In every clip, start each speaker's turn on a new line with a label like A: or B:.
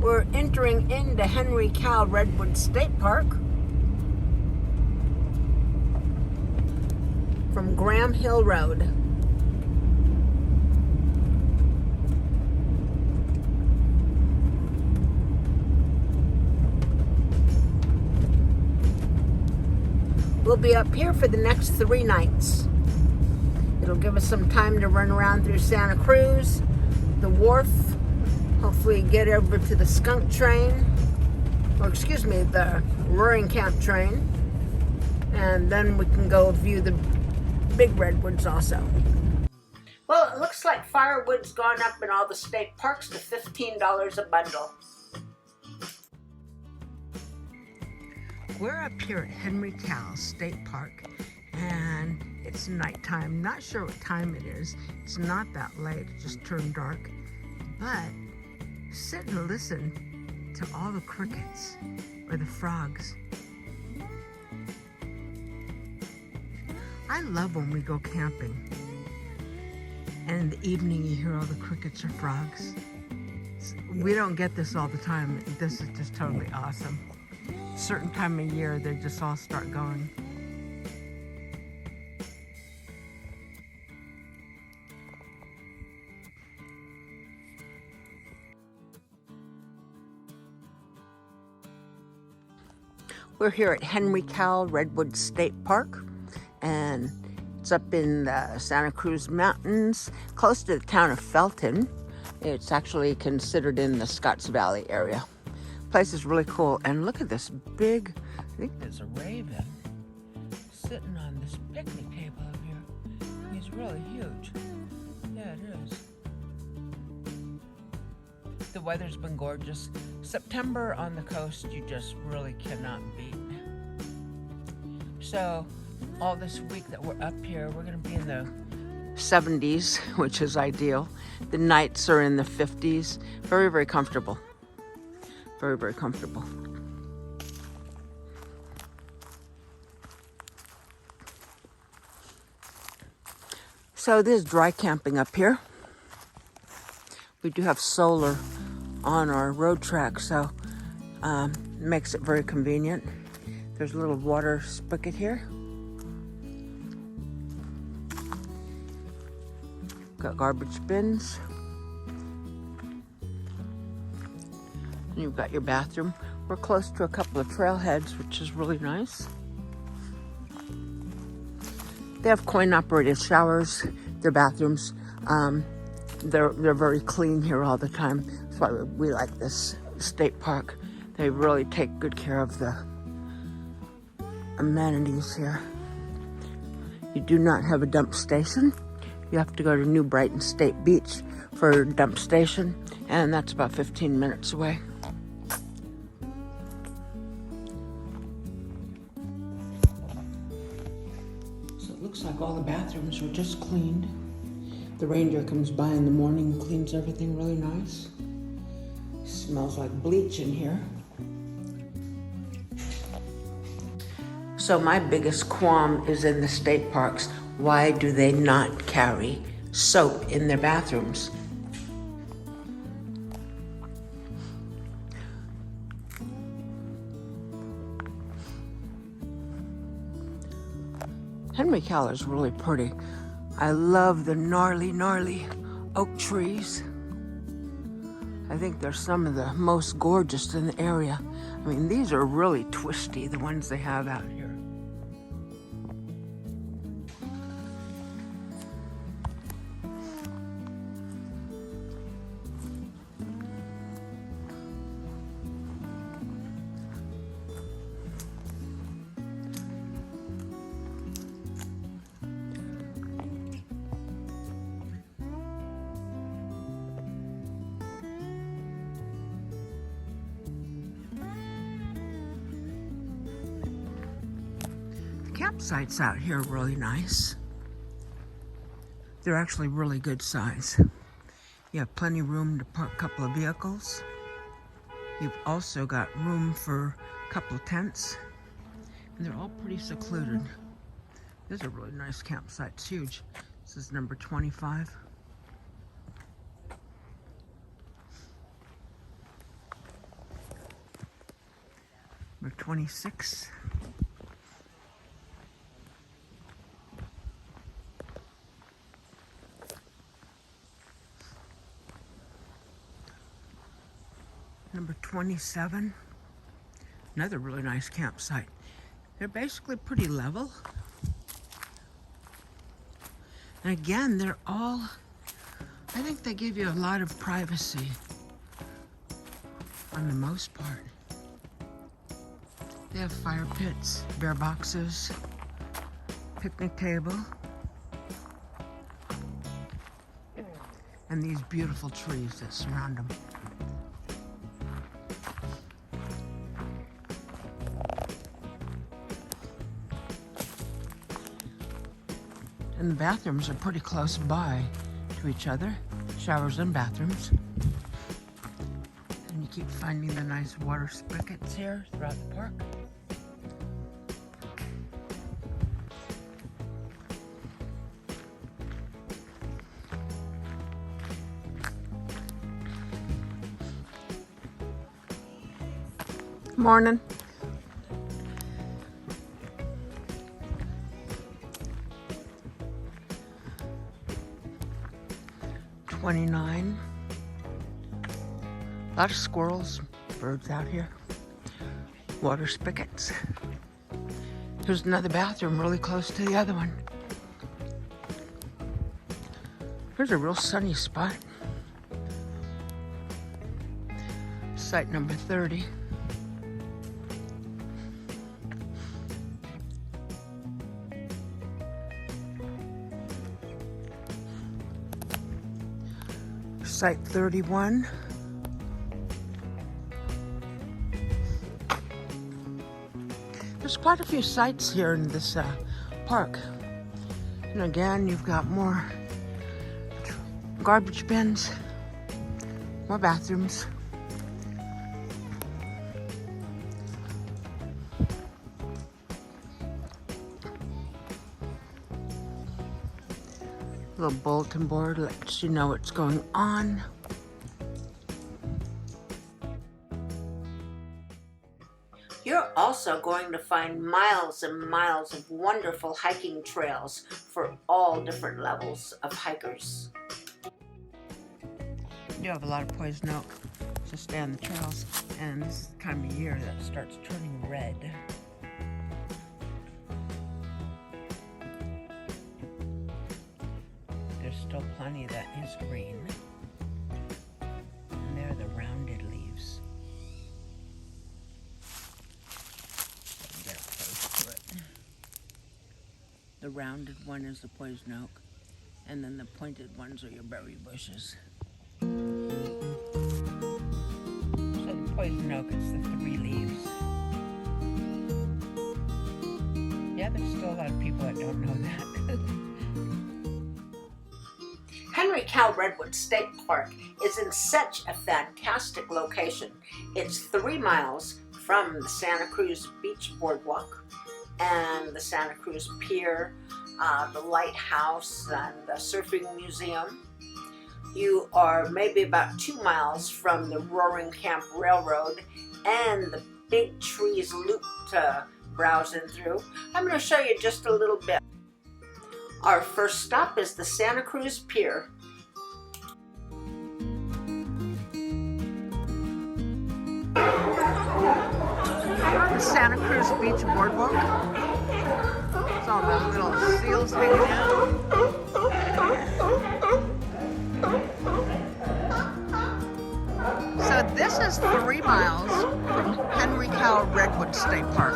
A: We're entering into Cowell Redwoods State Park from Graham Hill Road. We'll be up here for the next 3 nights. It'll give us some time to run around through Santa Cruz, the wharf, hopefully get over to the skunk train, or excuse me, the roaring camp train, and then we can go view the big redwoods also. Well, it looks like firewood's gone up in all the state parks to $15 a bundle. We're up here at Cowell State Park, and it's nighttime. Not sure what time it is. It's not that late, it just turned dark. But sit and listen to all the crickets or the frogs. I love when we go camping and in the evening you hear all the crickets or frogs. We don't get this all the time. This is just totally awesome. Certain time of year they just all start going. We're here at Cowell Redwoods State Park, and it's up in the Santa Cruz Mountains, close to the town of Felton. It's actually considered in the Scotts Valley area. Place is really cool, and look at this big, I think there's a raven sitting on this picnic table up here. He's really huge. Yeah, it is. The weather's been gorgeous. September on the coast, you just really cannot beat. So all this week that we're up here, we're gonna be in the 70s, which is ideal. The nights are in the 50s. Very, very comfortable. Very, very comfortable. So this is dry camping up here. We do have solar on our road track, so makes it very convenient. There's a little water spigot here. Got garbage bins. And you've got your bathroom. We're close to a couple of trailheads, which is really nice. They have coin-operated showers. Their bathrooms, they're very clean here all the time. That's why we like this state park. They really take good care of the amenities here. You do not have a dump station. You have to go to New Brighton State Beach for a dump station, and that's about 15 minutes away. So it looks like all the bathrooms were just cleaned. The reindeer comes by in the morning and cleans everything really nice. Smells like bleach in here. So my biggest qualm is in the state parks. Why do they not carry soap in their bathrooms? Cowell is really pretty. I love the gnarly oak trees. I think they're some of the most gorgeous in the area. I mean, these are really twisty, the ones they have out here. Campsites out here are really nice. They're actually really good size. You have plenty of room to park a couple of vehicles. You've also got room for a couple of tents. And they're all pretty secluded. This is a really nice campsite. It's huge. This is number 25. 26. Number 27. Another really nice campsite. They're basically pretty level. And again, they're all, I think they give you a lot of privacy on the most part. They have fire pits, bear boxes, picnic table, and these beautiful trees that surround them. And the bathrooms are pretty close by to each other, showers and bathrooms. And you keep finding the nice water spigots here throughout the park. Morning. $29. A lot of squirrels, birds out here. Water spigots. Here's another bathroom really close to the other one. Here's a real sunny spot. Site number 30. Site 31. There's quite a few sites here in this park. And again, you've got more garbage bins, more bathrooms. Little bulletin board lets you know what's going on. You're also going to find miles and miles of wonderful hiking trails for all different levels of hikers. You have a lot of poison oak to stay on the trails, and this is the time of year that starts turning red. There's still plenty that is green. And they're the rounded leaves. Get close to it. The rounded one is the poison oak, and then the pointed ones are your berry bushes. So the poison oak is the 3 leaves. Yeah, there's still a lot of people that don't know that. Cowell Redwoods State Park is in such a fantastic location. It's 3 miles from the Santa Cruz Beach Boardwalk and the Santa Cruz Pier, the lighthouse, and the surfing museum. You are maybe about 2 miles from the Roaring Camp Railroad and the big trees loop to browsing through. I'm going to show you just a little bit. Our first stop is the Santa Cruz Pier. The Santa Cruz Beach Boardwalk. There's all the little seals hanging out. So this is 3 miles from Cowell Redwoods State Park.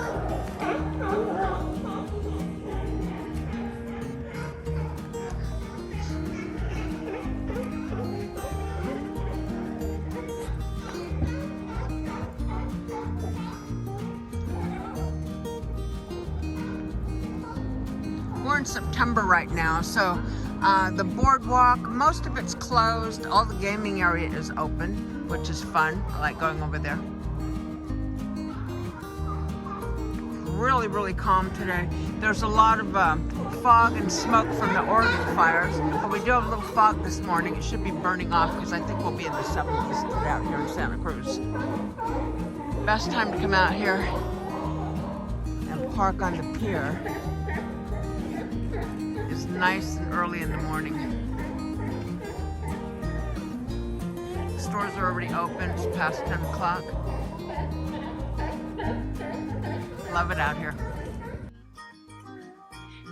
A: We're in September right now, so the boardwalk, most of it's closed. All the gaming area is open, which is fun. I like going over there. Really, really calm today. There's a lot of fog and smoke from the Oregon fires, but we do have a little fog this morning. It should be burning off because I think we'll be in the 70s today out here in Santa Cruz. Best time to come out here park on the pier. It's nice and early in the morning. Stores are already open. It's past 10 o'clock. Love it out here.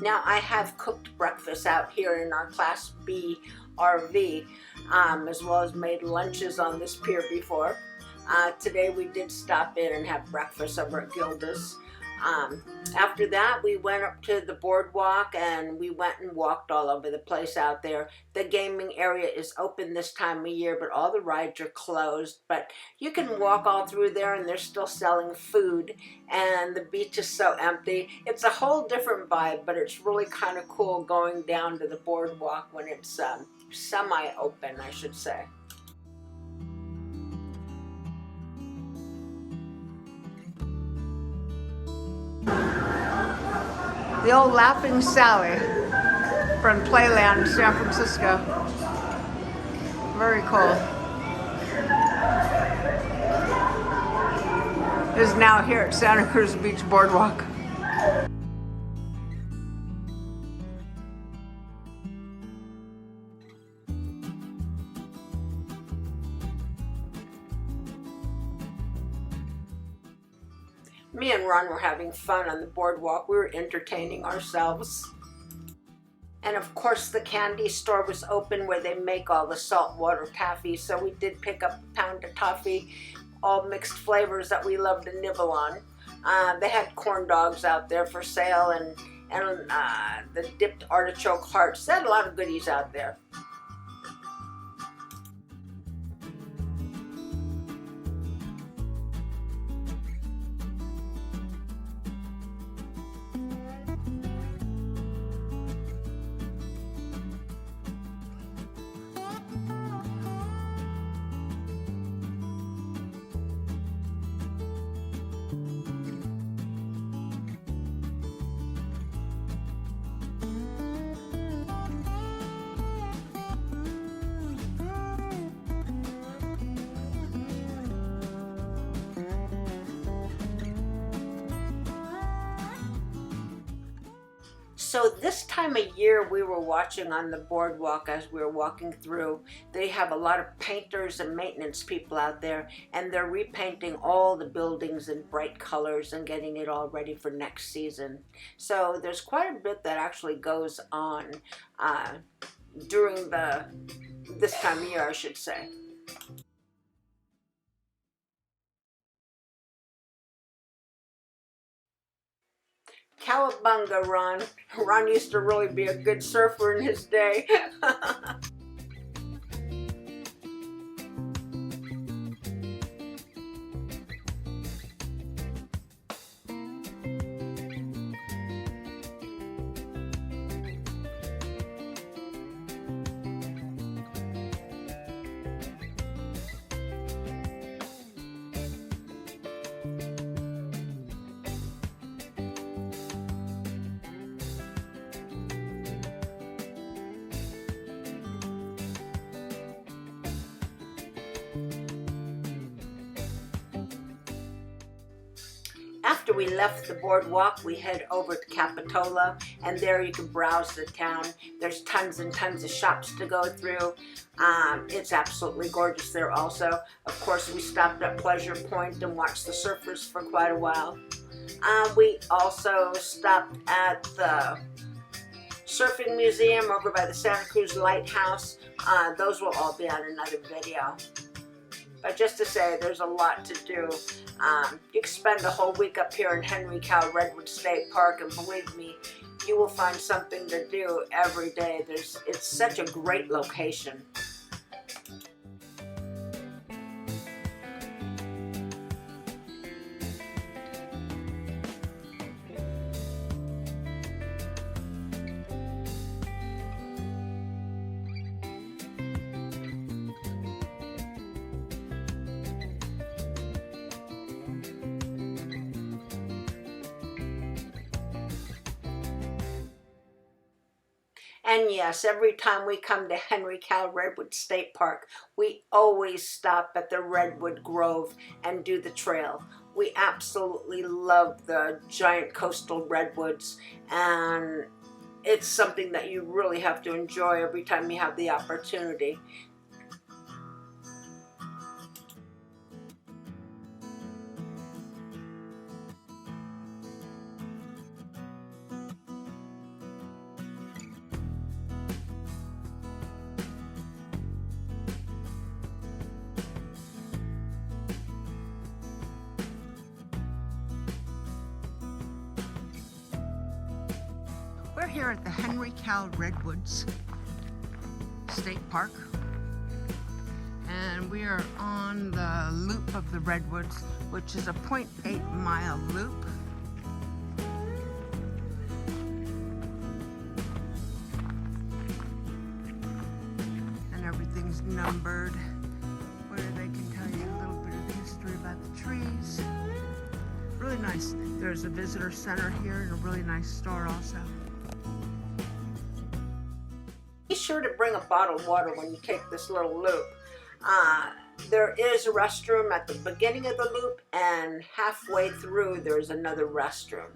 A: Now I have cooked breakfast out here in our Class B RV, as well as made lunches on this pier before. Today we did stop in and have breakfast over at Gilda's. After that, we went up to the boardwalk and we went and walked all over the place out there. The gaming area is open this time of year, but all the rides are closed. But you can walk all through there and they're still selling food, and the beach is so empty. It's a whole different vibe, but it's really kind of cool going down to the boardwalk when it's semi-open, I should say. The old Laughing Sally from Playland, San Francisco. Very cool. Is now here at Santa Cruz Beach Boardwalk. Me and Ron were having fun on the boardwalk. We were entertaining ourselves. And of course the candy store was open where they make all the saltwater taffy, so we did pick up a pound of toffee, all mixed flavors that we love to nibble on. They had corn dogs out there for sale and the dipped artichoke hearts. They had a lot of goodies out there. So this time of year we were watching on the boardwalk as we were walking through, they have a lot of painters and maintenance people out there, and they're repainting all the buildings in bright colors and getting it all ready for next season. So there's quite a bit that actually goes on during this time of year, I should say. Cowabunga, Ron. Ron used to really be a good surfer in his day. After we left the boardwalk, we head over to Capitola, and there you can browse the town. There's tons and tons of shops to go through. It's absolutely gorgeous there also. Of course, we stopped at Pleasure Point and watched the surfers for quite a while. We also stopped at the Surfing Museum over by the Santa Cruz Lighthouse. Those will all be on another video. But just to say, there's a lot to do. You can spend a whole week up here in Cowell Redwoods State Park, and believe me, you will find something to do every day. It's such a great location. And yes, every time we come to Cowell Redwood State Park, we always stop at the Redwood Grove and do the trail. We absolutely love the giant coastal redwoods, and it's something that you really have to enjoy every time you have the opportunity. We're here at the Cowell Redwoods State Park, and we are on the loop of the Redwoods, which is a 0.8-mile loop. And everything's numbered, where they can tell you a little bit of history about the trees. Really nice. There's a visitor center here and a really nice store also. Be sure to bring a bottle of water when you take this little loop. There is a restroom at the beginning of the loop, and halfway through there's another restroom.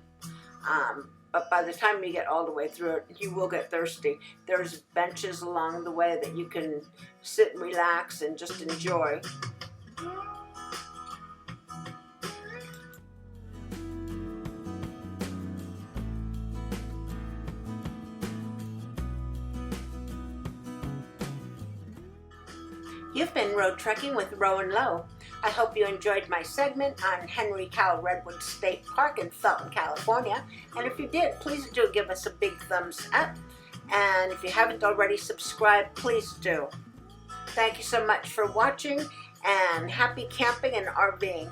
A: But by the time you get all the way through it, you will get thirsty. There's benches along the way that you can sit and relax and just enjoy. You've been road trekking with Row and Low. I hope you enjoyed my segment on Cowell Redwoods State Park in Felton, California. And if you did, please do give us a big thumbs up. And if you haven't already subscribed, please do. Thank you so much for watching, and happy camping and RVing.